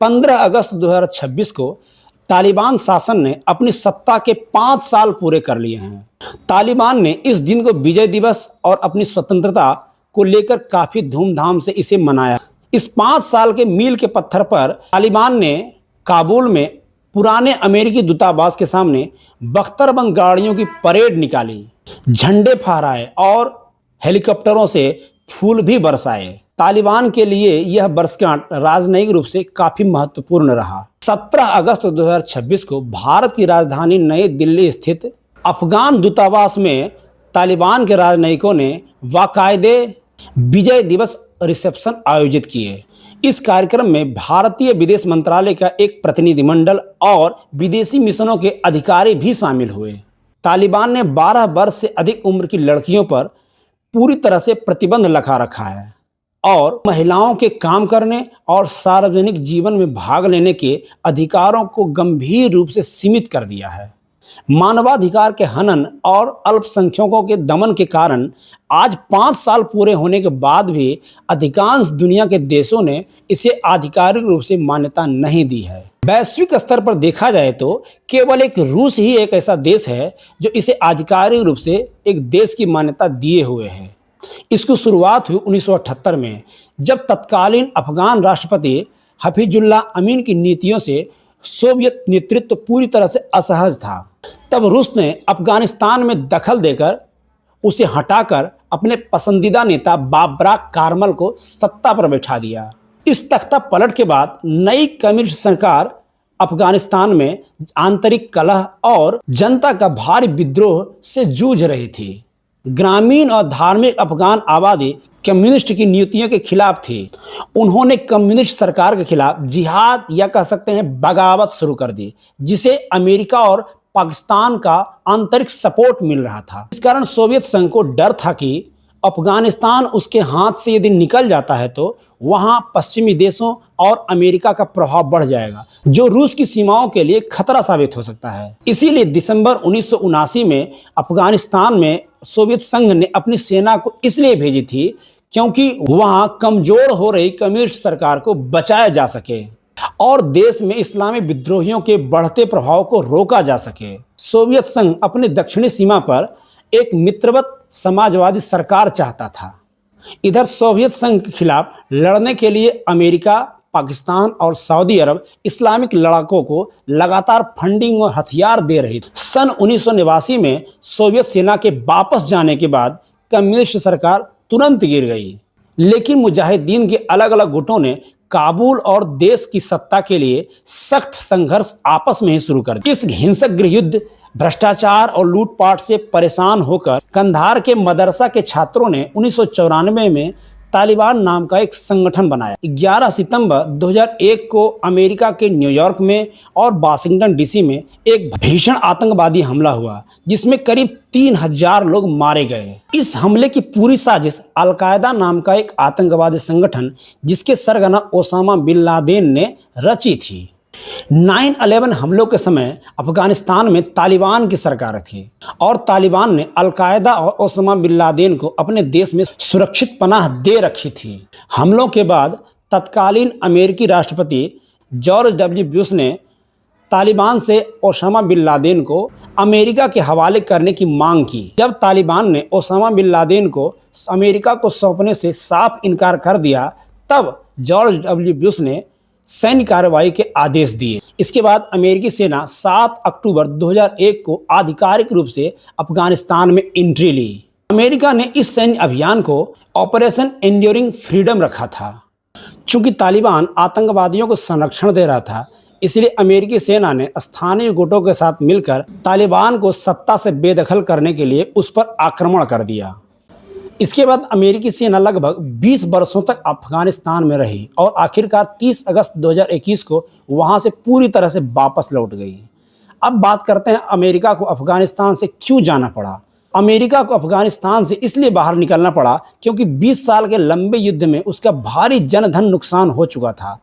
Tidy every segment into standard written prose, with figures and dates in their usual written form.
15 अगस्त 2026 को तालिबान शासन ने अपनी सत्ता के 5 साल पूरे कर लिए हैं। तालिबान ने इस दिन को विजय दिवस और अपनी स्वतंत्रता को लेकर काफी धूमधाम से इसे मनाया। इस 5 साल के मील के पत्थर पर तालिबान ने काबुल में पुराने अमेरिकी दूतावास के सामने बख्तरबंद गाड़ियों की परेड निकाली, झंडे फहराए और हेलीकॉप्टरों से फूल भी बरसाए। तालिबान के लिए यह वर्षगांठ राजनयिक रूप से काफी महत्वपूर्ण रहा। 17 अगस्त 2026 को भारत की राजधानी नई दिल्ली स्थित अफगान दूतावास में तालिबान के राजनयिकों ने बाकायदे विजय दिवस रिसेप्शन आयोजित किए। इस कार्यक्रम में भारतीय विदेश मंत्रालय का एक प्रतिनिधिमंडल और विदेशी मिशनों के अधिकारी भी शामिल हुए। तालिबान ने 12 वर्ष से अधिक उम्र की लड़कियों पर पूरी तरह से प्रतिबंध लगा रखा है और महिलाओं के काम करने और सार्वजनिक जीवन में भाग लेने के अधिकारों को गंभीर रूप से सीमित कर दिया है। मानवाधिकार के हनन और अल्पसंख्यकों के दमन के कारण आज 5 साल पूरे होने के बाद भी अधिकांश दुनिया के देशों ने इसे आधिकारिक रूप से मान्यता नहीं दी है। वैश्विक स्तर पर देखा जाए तो केवल एक रूस ही एक ऐसा देश है जो इसे आधिकारिक रूप से एक देश की मान्यता दिए हुए है। इसकी शुरुआत हुई 1978 में, जब तत्कालीन अफगान राष्ट्रपति हफीजुल्लाह अमीन की नीतियों से सोवियत नेतृत्व पूरी तरह से असहज था। तब रूस ने अफगानिस्तान में दखल देकर उसे हटाकर अपने पसंदीदा नेता बाबरा कार्मल को सत्ता पर बैठा दिया। इस तख्ता पलट के बाद नई कम्युनिस्ट सरकार अफगानिस्तान में आंतरिक कलह और जनता का भारी विद्रोह से जूझ रही थी। ग्रामीण और धार्मिक अफगान आबादी कम्युनिस्ट की नीतियों के खिलाफ थी। उन्होंने कम्युनिस्ट सरकार के खिलाफ जिहाद या कह सकते हैं बगावत शुरू कर दी, जिसे अमेरिका और पाकिस्तान का आंतरिक सपोर्ट मिल रहा था। इस कारण सोवियत संघ को डर था कि अफगानिस्तान उसके हाथ से यदि निकल जाता है तो वहां पश्चिमी देशों और अमेरिका का प्रभाव बढ़ जाएगा, जो रूस की सीमाओं के लिए खतरा साबित हो सकता है। इसीलिए दिसंबर 1979 में अफगानिस्तान में सोवियत संघ ने अपनी सेना को इसलिए भेजी थी क्योंकि वहां कमजोर हो रही कम्युनिस्ट सरकार को बचाया जा सके और देश में इस्लामी विद्रोहियों के बढ़ते प्रभाव को रोका जा सके। सोवियत संघ अपनी दक्षिणी सीमा पर एक मित्रवत समाजवादी सरकार चाहता था। इधर सोवियत संघ के खिलाफ लड़ने के लिए अमेरिका, पाकिस्तान और सऊदी अरब इस्लामिक लड़ाकों को लगातार फंडिंग और हथियार दे रही थी। सन 1989 में सोवियत सेना के वापस जाने के बाद कम्युनिस्ट सरकार तुरंत गिर गई, लेकिन मुजाहिदीन के अलग अलग गुटों ने काबुल और देश की सत्ता के लिए सख्त संघर्ष आपस में ही शुरू कर दिया। इस हिंसक गृह युद्ध, भ्रष्टाचार और लूटपाट से परेशान होकर कंधार के मदरसा के छात्रों ने 1994 में तालिबान नाम का एक संगठन बनाया। 11 सितंबर 2001 को अमेरिका के न्यूयॉर्क में और वाशिंगटन डीसी में एक भीषण आतंकवादी हमला हुआ, जिसमें करीब 3000 लोग मारे गए। इस हमले की पूरी साजिश अल-कायदा नाम का एक आतंकवादी संगठन, जिसके सरगना ओसामा बिन लादेन ने रची थी। 9/11 हमलों के समय अफगानिस्तान में तालिबान की सरकार थी और तालिबान ने अल-कायदा और ओसामा बिन लादेन को अपने देश में सुरक्षित पनाह दे रखी थी। हमलों के बाद तत्कालीन अमेरिकी राष्ट्रपति जॉर्ज डब्ल्यू बुश ने तालिबान से ओसामा बिन लादेन को अमेरिका के हवाले करने की मांग की। जब तालिबान ने ओसामा बिन लादेन को अमेरिका को सौंपने से साफ इनकार कर दिया, तब जॉर्ज डब्ल्यू बुश ने सैन्य कार्रवाई के आदेश दिए। इसके बाद अमेरिकी सेना 7 अक्टूबर 2001 को आधिकारिक रूप से अफगानिस्तान में एंट्री ली। अमेरिका ने इस सैन्य अभियान को ऑपरेशन एंड्यूरिंग फ्रीडम रखा था। चूंकि तालिबान आतंकवादियों को संरक्षण दे रहा था, इसलिए अमेरिकी सेना ने स्थानीय गुटों के साथ मिलकर तालिबान को सत्ता से बेदखल करने के लिए उस पर आक्रमण कर दिया। इसके बाद अमेरिकी सेना लगभग 20 वर्षों तक अफगानिस्तान में रही और आखिरकार 30 अगस्त 2021 को वहां से पूरी तरह से वापस लौट गई। अब बात करते हैं अमेरिका को अफगानिस्तान से क्यों जाना पड़ा। अमेरिका को अफगानिस्तान से इसलिए बाहर निकलना पड़ा क्योंकि 20 साल के लंबे युद्ध में उसका भारी जनधन नुकसान हो चुका था।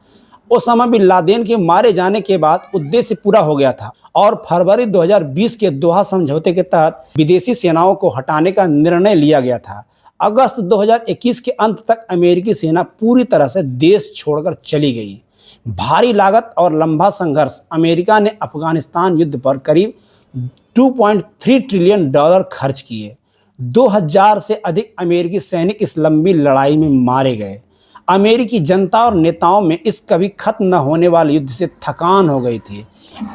ओसामा बिन लादेन के मारे जाने के बाद उद्देश्य पूरा हो गया था और फरवरी 2020 के दोहा समझौते के तहत विदेशी सेनाओं को हटाने का निर्णय लिया गया था। अगस्त 2021 के अंत तक अमेरिकी सेना पूरी तरह से देश छोड़कर चली गई। भारी लागत और लंबा संघर्ष, अमेरिका ने अफगानिस्तान युद्ध पर करीब 2.3 ट्रिलियन डॉलर खर्च किए। 2000 से अधिक अमेरिकी सैनिक इस लंबी लड़ाई में मारे गए। अमेरिकी जनता और नेताओं में इस कभी खत्म न होने वाले युद्ध से थकान हो गई थी।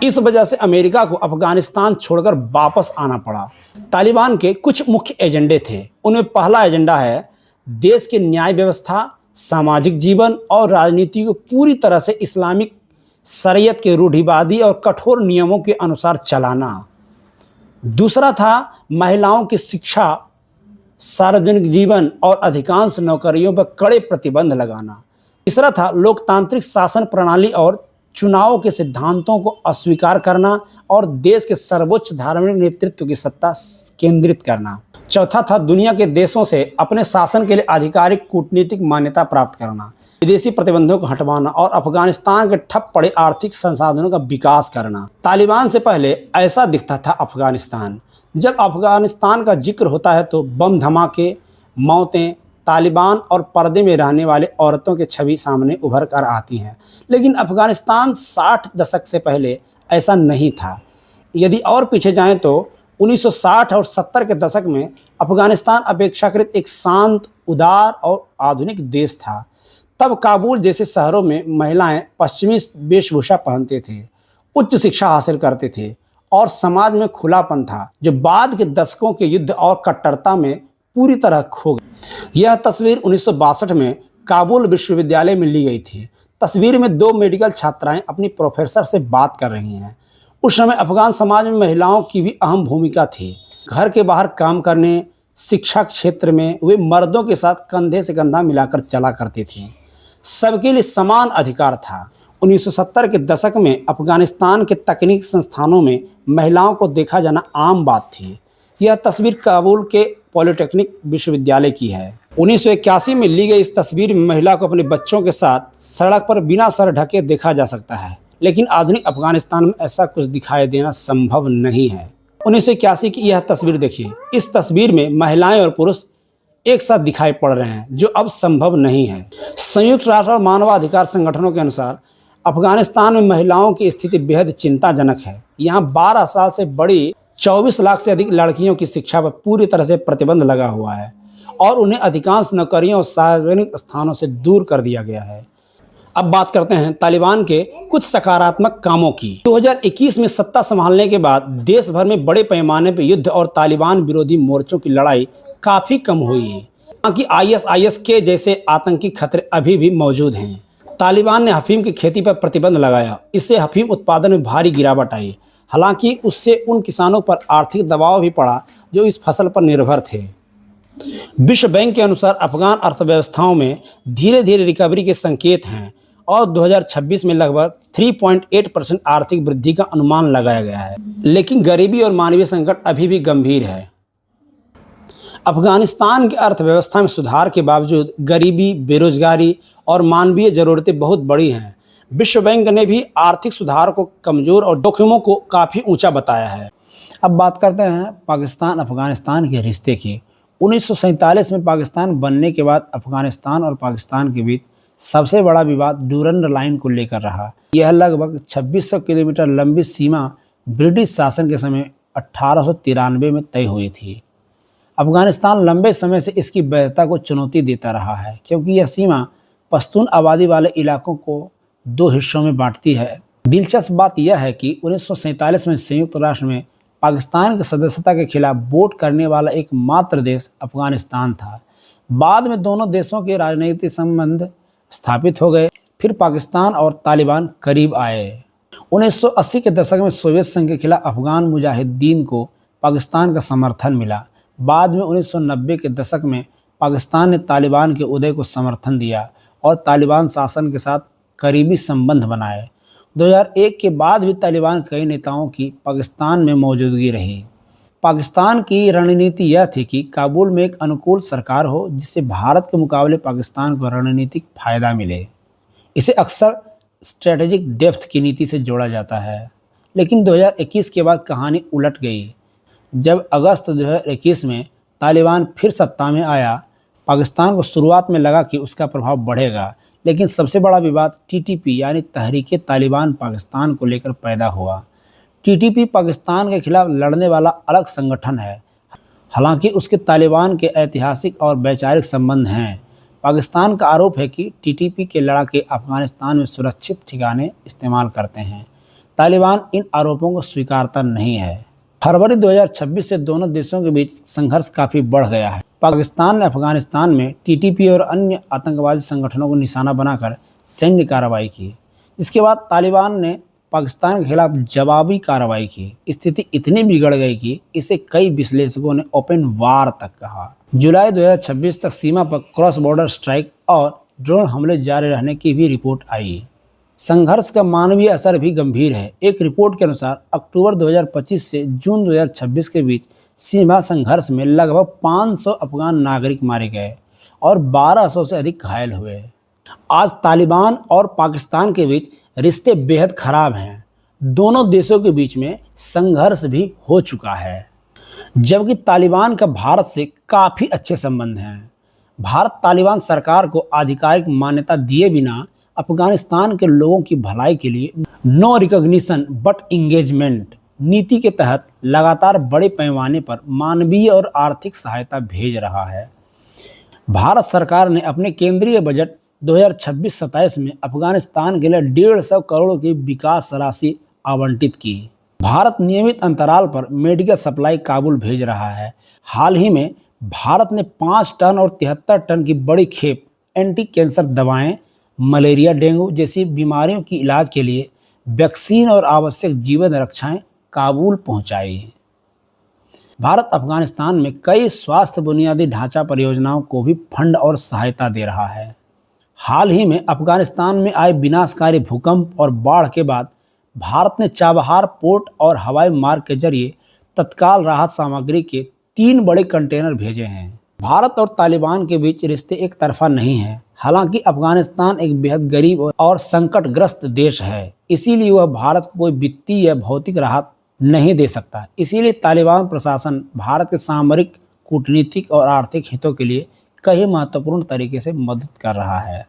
इस वजह से अमेरिका को अफगानिस्तान छोड़कर वापस आना पड़ा। तालिबान के कुछ मुख्य एजेंडे थे। उनमें पहला एजेंडा है देश के न्याय व्यवस्था, सामाजिक जीवन और राजनीति को पूरी तरह से इस्लामिक शरीयत के रूढ़िवादी और कठोर नियमों के अनुसार चलाना। दूसरा था महिलाओं की शिक्षा, सार्वजनिक जीवन और अधिकांश नौकरियों पर कड़े प्रतिबंध लगाना। तीसरा था लोकतांत्रिक शासन प्रणाली और चुनावों के सिद्धांतों को अस्वीकार करना और देश के सर्वोच्च धार्मिक नेतृत्व की सत्ता केंद्रित करना। चौथा था दुनिया के देशों से अपने शासन के लिए आधिकारिक कूटनीतिक मान्यता प्राप्त करना, विदेशी प्रतिबंधों को हटवाना और अफगानिस्तान के ठप पड़े आर्थिक संसाधनों का विकास करना। तालिबान से पहले ऐसा दिखता था अफगानिस्तान। जब अफगानिस्तान का जिक्र होता है तो बम धमाके, मौतें, तालिबान और पर्दे में रहने वाले औरतों की छवि सामने उभर कर आती हैं। लेकिन अफगानिस्तान 60 दशक से पहले ऐसा नहीं था। यदि और पीछे जाएं तो 1960 और 70 के दशक में अफगानिस्तान अपेक्षाकृत एक शांत, उदार और आधुनिक देश था। तब काबुल जैसे शहरों में महिलाएं पश्चिमी वेशभूषा पहनते थे, उच्च शिक्षा हासिल करते थे और समाज में खुलापन था, जो बाद के दशकों के युद्ध और कट्टरता में पूरी तरह खो गई। यह तस्वीर 1962 में काबुल विश्वविद्यालय में ली गई थी। तस्वीर में 2 मेडिकल छात्राएं अपनी प्रोफेसर से बात कर रही हैं। उस समय अफगान समाज में महिलाओं की भी अहम भूमिका थी। घर के बाहर काम करने, शिक्षा क्षेत्र में वे मर्दों के साथ कंधे से कंधा मिलाकर चला करती थीं। सबके लिए समान अधिकार था। 1970 के दशक में अफगानिस्तान के तकनीकी संस्थानों में महिलाओं को देखा जाना आम बात थी। यह तस्वीर काबुल के पॉलिटेक्निक विश्वविद्यालय की है। 1981 में ली गई इस तस्वीर में महिला को अपने बच्चों के साथ सड़क पर बिना सर ढके देखा जा सकता है। लेकिन आधुनिक अफगानिस्तान में ऐसा कुछ दिखाई देना संभव नहीं है। 1981 की यह तस्वीर देखिए। इस तस्वीर में महिलाएं और पुरुष एक साथ दिखाई पड़ रहे हैं, जो अब संभव नहीं है। संयुक्त राष्ट्र और मानवाधिकार संगठनों के अनुसार अफगानिस्तान में महिलाओं की स्थिति बेहद चिंताजनक है। यहाँ 12 साल से बड़ी 24 लाख से अधिक लड़कियों की शिक्षा पर पूरी तरह से प्रतिबंध लगा हुआ है और उन्हें अधिकांश नौकरियों और सार्वजनिक स्थानों से दूर कर दिया गया है। अब बात करते हैं तालिबान के कुछ सकारात्मक कामों की। 2021 में सत्ता संभालने के बाद देश भर में बड़े पैमाने पर युद्ध और तालिबान विरोधी मोर्चों की लड़ाई काफ़ी कम हुई है। हालांकि ISIS के जैसे आतंकी खतरे अभी भी मौजूद हैं। तालिबान ने अफीम की खेती पर प्रतिबंध लगाया। इससे अफीम उत्पादन में भारी गिरावट आई। हालांकि उससे उन किसानों पर आर्थिक दबाव भी पड़ा जो इस फसल पर निर्भर थे। विश्व बैंक के अनुसार अफगान अर्थव्यवस्थाओं में धीरे धीरे रिकवरी के संकेत हैं और 2026 में लगभग 3.8% आर्थिक वृद्धि का अनुमान लगाया गया है। लेकिन गरीबी और मानवीय संकट अभी भी गंभीर है। अफगानिस्तान की अर्थव्यवस्था में सुधार के बावजूद गरीबी, बेरोजगारी और मानवीय ज़रूरतें बहुत बड़ी हैं। विश्व बैंक ने भी आर्थिक सुधार को कमज़ोर और जोखिमों को काफ़ी ऊंचा बताया है। अब बात करते हैं पाकिस्तान अफगानिस्तान के रिश्ते की। 1947 में पाकिस्तान बनने के बाद अफगानिस्तान और पाकिस्तान के बीच सबसे बड़ा विवाद डूरंड लाइन को लेकर रहा। यह लगभग 2600 किलोमीटर लंबी सीमा ब्रिटिश शासन के समय 1893 में तय हुई थी। अफगानिस्तान लंबे समय से इसकी वैधता को चुनौती देता रहा है, क्योंकि यह सीमा पश्तून आबादी वाले इलाकों को 2 हिस्सों में बांटती है। दिलचस्प बात यह है कि 1947 में संयुक्त राष्ट्र में पाकिस्तान की सदस्यता के खिलाफ वोट करने वाला एकमात्र देश अफगानिस्तान था। बाद में दोनों देशों के राजनीतिक संबंध स्थापित हो गए। फिर पाकिस्तान और तालिबान करीब आए। 1980 के दशक में सोवियत संघ के खिलाफ अफगान मुजाहिदीन को पाकिस्तान का समर्थन मिला। बाद में 1990 के दशक में पाकिस्तान ने तालिबान के उदय को समर्थन दिया और तालिबान शासन के साथ करीबी संबंध बनाए। 2001 के बाद भी तालिबान कई नेताओं की पाकिस्तान में मौजूदगी रही। पाकिस्तान की रणनीति यह थी कि काबुल में एक अनुकूल सरकार हो, जिससे भारत के मुकाबले पाकिस्तान को रणनीतिक फ़ायदा मिले। इसे अक्सर स्ट्रेटेजिक डेप्थ की नीति से जोड़ा जाता है। लेकिन 2021 के बाद कहानी उलट गई। जब अगस्त 2021 में तालिबान फिर सत्ता में आया, पाकिस्तान को शुरुआत में लगा कि उसका प्रभाव बढ़ेगा, लेकिन सबसे बड़ा विवाद टीटीपी यानी तहरीक तालिबान पाकिस्तान को लेकर पैदा हुआ। टीटीपी पाकिस्तान के खिलाफ लड़ने वाला अलग संगठन है, हालांकि उसके तालिबान के ऐतिहासिक और वैचारिक संबंध हैं। पाकिस्तान का आरोप है कि टीटीपी के लड़ाके अफगानिस्तान में सुरक्षित ठिकाने इस्तेमाल करते हैं। तालिबान इन आरोपों को स्वीकारता नहीं है। फरवरी 2026 से दोनों देशों के बीच संघर्ष काफ़ी बढ़ गया है। पाकिस्तान ने अफगानिस्तान में टीटीपी और अन्य आतंकवादी संगठनों को निशाना बनाकर सैन्य कार्रवाई की। इसके बाद तालिबान ने पाकिस्तान के खिलाफ जवाबी कार्रवाई की। स्थिति इतनी बिगड़ गई कि इसे कई विश्लेषकों ने ओपन वार तक कहा। जुलाई 2026 तक सीमा पर क्रॉस बॉर्डर स्ट्राइक और ड्रोन हमले जारी रहने की भी रिपोर्ट आई। संघर्ष का मानवीय असर भी गंभीर है। एक रिपोर्ट के अनुसार अक्टूबर 2025 से जून 2026 के बीच सीमा संघर्ष में लगभग 500 अफगान नागरिक मारे गए और 1200 से अधिक घायल हुए। आज तालिबान और पाकिस्तान के बीच रिश्ते बेहद खराब हैं। दोनों देशों के बीच में संघर्ष भी हो चुका है, जबकि तालिबान का भारत से काफ़ी अच्छे संबंध हैं। भारत तालिबान सरकार को आधिकारिक मान्यता दिए बिना अफगानिस्तान के लोगों की भलाई के लिए नो रिकॉग्निशन बट इंगेजमेंट नीति के तहत लगातार बड़े पैमाने पर मानवीय और आर्थिक सहायता भेज रहा है। भारत सरकार ने अपने केंद्रीय बजट 2026-27 में अफगानिस्तान के लिए 150 करोड़ की विकास राशि आवंटित की। भारत नियमित अंतराल पर मेडिकल सप्लाई काबुल भेज रहा है। हाल ही में भारत ने 5 टन और 73 टन की बड़ी खेप एंटी कैंसर दवाएं, मलेरिया, डेंगू जैसी बीमारियों की इलाज के लिए वैक्सीन और आवश्यक जीवन रक्षाएं काबुल पहुंचाई। भारत अफगानिस्तान में कई स्वास्थ्य बुनियादी ढांचा परियोजनाओं को भी फंड और सहायता दे रहा है। हाल ही में अफगानिस्तान में आए विनाशकारी भूकंप और बाढ़ के बाद भारत ने चाबहार पोर्ट और हवाई मार्ग के जरिए तत्काल राहत सामग्री के 3 बड़े कंटेनर भेजे हैं। भारत और तालिबान के बीच रिश्ते एक तरफा नहीं हैं। हालांकि अफगानिस्तान एक बेहद गरीब और संकटग्रस्त देश है, इसीलिए वह भारत को कोई वित्तीय या भौतिक राहत नहीं दे सकता। इसीलिए तालिबान प्रशासन भारत के सामरिक, कूटनीतिक और आर्थिक हितों के लिए कई महत्वपूर्ण तरीके से मदद कर रहा है।